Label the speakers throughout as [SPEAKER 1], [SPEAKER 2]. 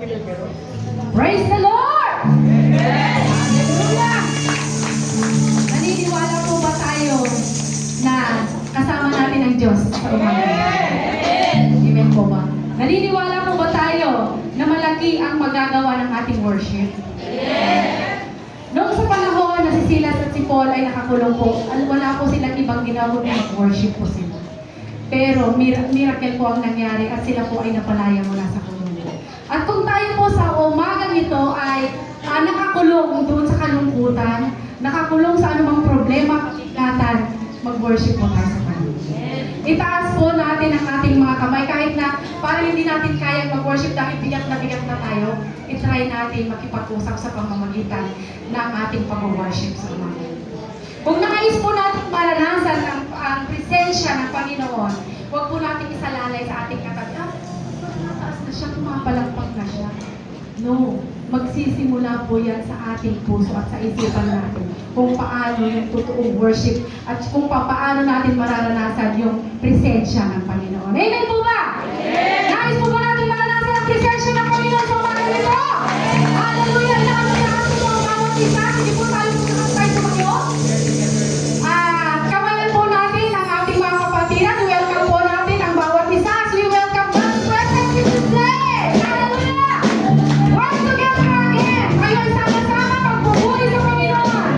[SPEAKER 1] Praise the Lord! Hallelujah! Naniniwala po ba tayo na kasama natin ang Diyos sa umaga? Amen po ba? Naniniwala po ba tayo na malaki ang magagawa ng ating worship? Noong sa panahon na si Silas at si Paul ay nakakulong po, wala po silang ibang ginawa na mag-worship po sila. Pero miracle po ang nangyari at sila po ay napalaya mula sa kulong. At kung tayo po sa umagang ito ay nakakulong doon sa kalungkutan, nakakulong sa anumang problema, katigatan, mag-worship po tayo sa Panginoon. Itaas po natin ang ating mga kamay kahit na parang hindi natin kayang mag-worship dahil bigat na tayo, itry natin makipag-usap sa pamamagitan ng ating pag-worship sa umaga. Kung nais po natin maranasan ang presensya ng Panginoon, huwag po natin isalalay sa ating katabi. Mataas na siya, pumapalagpag na siya. No, magsisimula po yan sa ating puso at sa isipan natin kung paano yung totoong worship at kung paano natin mararanasan yung presensya ng Panginoon. Amen po ba? Nais po ba natin maranasan ang presensya ng Panginoon sa umaga nito? Hallelujah! Ilakan mo lahat po ang bawat isa. Hindi po tayo tayo tumayo. Kamayan po natin ang ating mga kapatiran. Welcome po natin ang bawat isa as we welcome God's presence in this day. Hallelujah! Work together again. Kayo ay sama-sama pagpupuri sa Panginoon.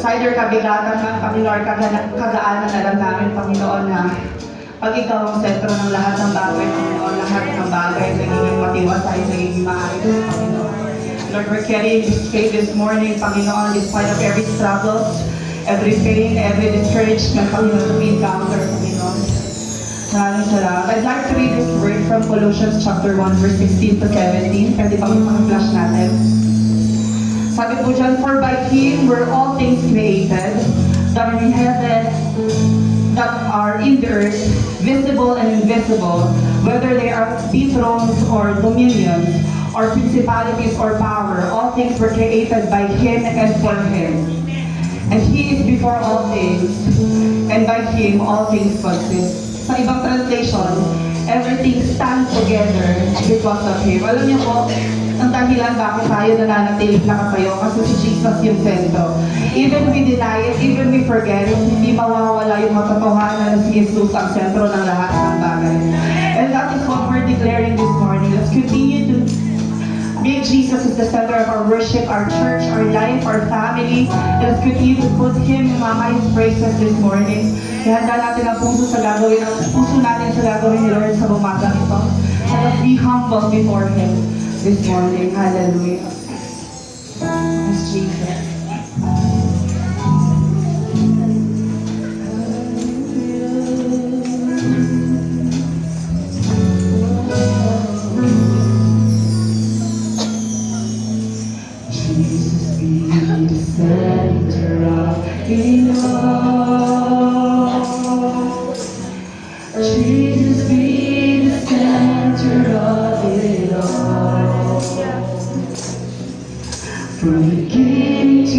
[SPEAKER 2] It's either kabigatan man, Panginoon, kagaanan na lang namin, Panginoon, na pag ikaw ang sentro ng lahat ng bagay, Panginoon, lahat ng bagay, nagiging matiwasay, nagiging maayos, Panginoon. Lord, we're carrying this faith this morning, Panginoon, despite of every struggles, every pain, every discouragement, Panginoon, that we encounter, Panginoon. Maraming salamat. I'd like to read this word from Colossians chapter 1, verse 16 to 17. Pwede ba mag-flash natin? Sabi po dyan, for by Him were all things created, that are in heaven, that are in the earth, visible and invisible, whether they are thrones or dominions, or principalities or power, all things were created by Him and for Him. And He is before all things, and by Him all things consist. Sa ibang translation, everything stands together because of Him. Alam niyo po, ang dahilan bakit tayo nananatiling nakatayo kasi si Jesus yung sentro. Even we deny it, even we forget it, hindi mawawala yung katotohanan na si Jesus ang sentro ng lahat ng bagay. And that is what we're declaring this morning. Let's continue to make Jesus as the center of our worship, our church, our life, our family. Let's continue to put Him in Mama His praises this morning. Ihanda natin ang puso natin sa gagawin ni Lord sa bumagang ito. And let's be humble before Him this morning. Hallelujah. Yes, Jesus. Jesus be the center of it all. Jesus be the center of it all. From beginning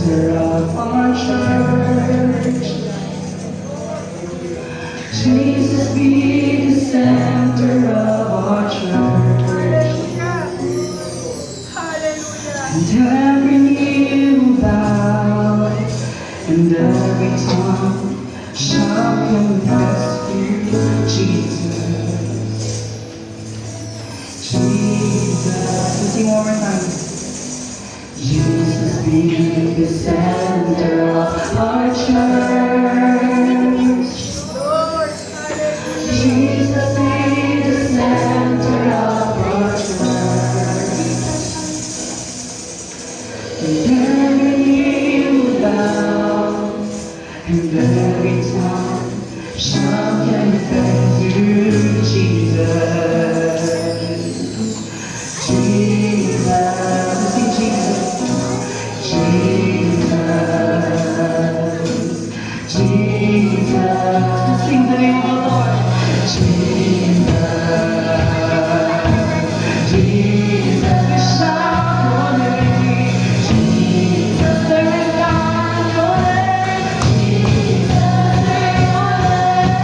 [SPEAKER 2] center of our church. Jesus be the center of our church. And every knee will bow, and every tongue shall confess you, Jesus. Jesus. Let's sing one more time. Jesus be the center of our church. Jesus be the center of our church. And every knee will bow, and every tongue shall confess you, Jesus. Jesus, let's sing Jesus. Jesus, Jesus, let's sing the name of the Lord. Jesus, Jesus, shout your name. Jesus, there is God, your name. Jesus, there is your name.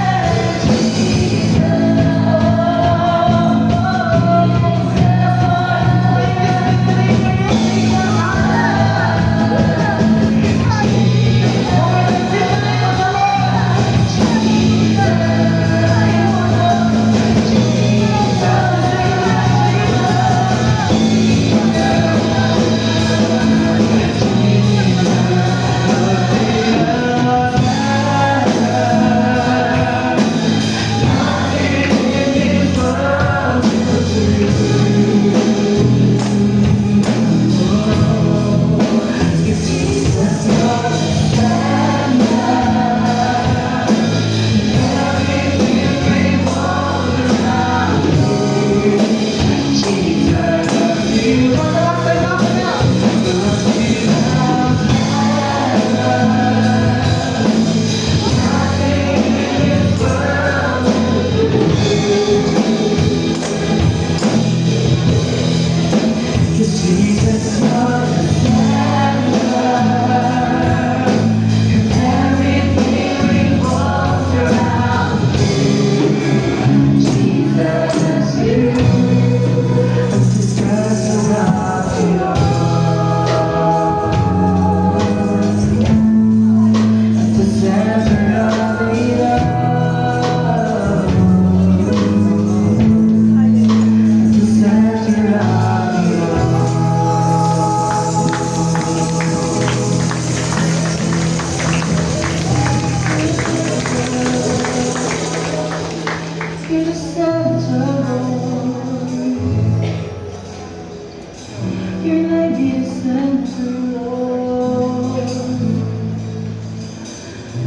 [SPEAKER 2] Jesus, your name be the center, Lord.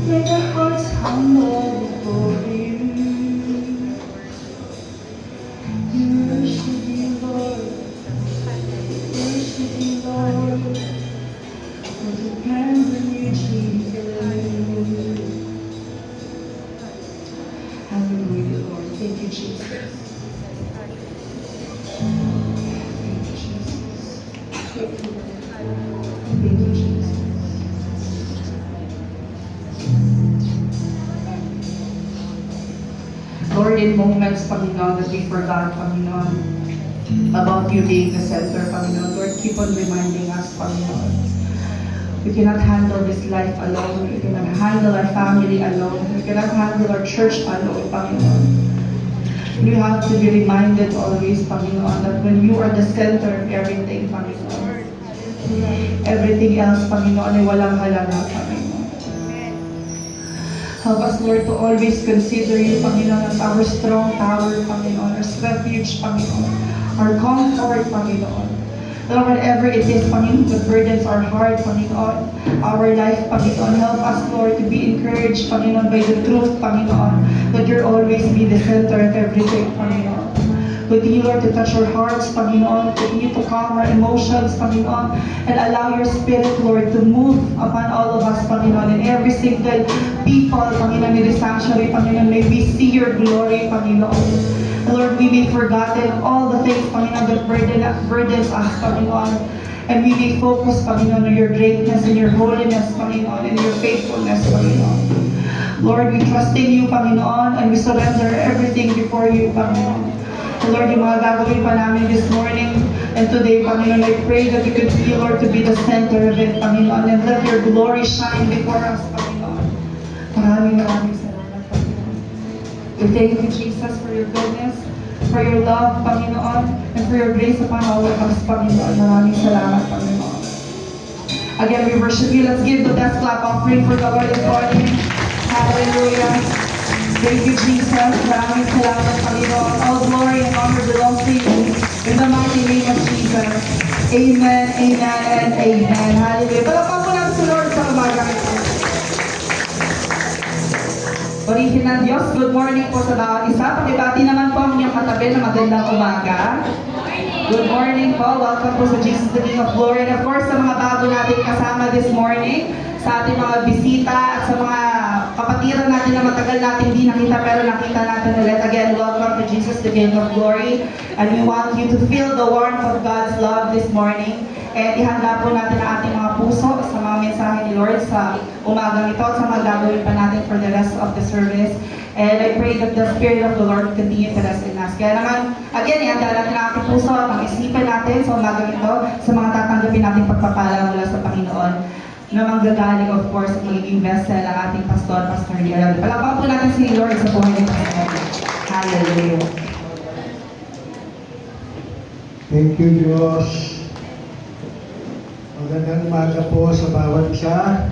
[SPEAKER 2] Make our hearts humble before you. We worship you, Lord. Worship you, Lord. We depend on you, Jesus. Hallelujah, Lord. Thank you, Jesus. Thank you, Jesus. Thank you, Jesus. Lord, in moments, Panginoon, that we forgot, Panginoon, about you being the center, Panginoon, Lord, keep on reminding us, Panginoon. We cannot handle this life alone. We cannot handle our family alone. We cannot handle our church alone, Panginoon. We have to be reminded always, Panginoon, that when you are the center of everything, Panginoon, everything else, Panginoon, ay walang halaga, Panginoon. Help us, Lord, to always consider you, Panginoon, as our strong tower, Panginoon, as refuge, Panginoon, our comfort, Panginoon. Lord, whatever it is, Panginoon, that burdens our heart, Panginoon, our life, Panginoon, help us, Lord, to be encouraged, Panginoon, by the truth, Panginoon, that you'll always be the center of everything, Panginoon. Continue, Lord, to touch our hearts, Panginoon. Continue to calm our emotions, Panginoon. And allow your Spirit, Lord, to move upon all of us, Panginoon. And every single people, Panginoon, in the sanctuary, Panginoon, may we see your glory, Panginoon. Lord, we may forgotten all the things, Panginoon, that burdens us, Panginoon. And we may focus, Panginoon, on your greatness and your holiness, Panginoon, and your faithfulness, Panginoon. Lord, we trust in you, Panginoon, and we surrender everything before you, Panginoon. And Lord, yung mga gagawin pa namin this morning and today, Panginoon, I pray that you continue, Lord, to be the center of it, Panginoon, and let your glory shine before us, Panginoon. Maraming salamat, Panginoon. We thank you, Jesus, for your goodness, for your love, Panginoon, and for your grace upon all of us, Panginoon. Maraming salamat, Panginoon. Again, we worship you. Let's give the best clap offering for the Lord this morning. Hallelujah. Thank you, Jesus. Maraming salamat, Panginoon. All glory and honor belongs to you. In the mighty name of Jesus. Amen, amen, and amen. Hallelujah. Palakpan po natin sa Lord sa umaga ito. Purihin ng Diyos, good morning po sa bawat isa. Pakibati naman po ang inyong katabi na magandang umaga. Good morning po. Welcome po sa Jesus the King of Glory. And of course, sa mga bago natin kasama this morning, sa ating mga bisita at sa mga kapatiran natin na matagal natin hindi nakita pero nakita natin ulit. Again, welcome to Jesus the King of Glory. And we want you to feel the warmth of God's love this morning. And ihanda po natin ang ating mga puso sa mga mensahe ni Lord sa umagang ito at sa mga gagawin pa natin for the rest of the service. And I pray that the Spirit of the Lord continue to rest in us. Kaya naman, again, ihanda natin ang ating puso at ang isipan natin sa umagang ito sa mga tatanggapin nating pagpapala mula sa Panginoon na manggagaling, of course, at magiging vessel ang ating pastor, Pastor Gerald. Palakpan po natin si Lord sa buhay ng Pastor. Hallelujah.
[SPEAKER 3] Thank you, Diyos. Magandang umaga po sa bawat isa.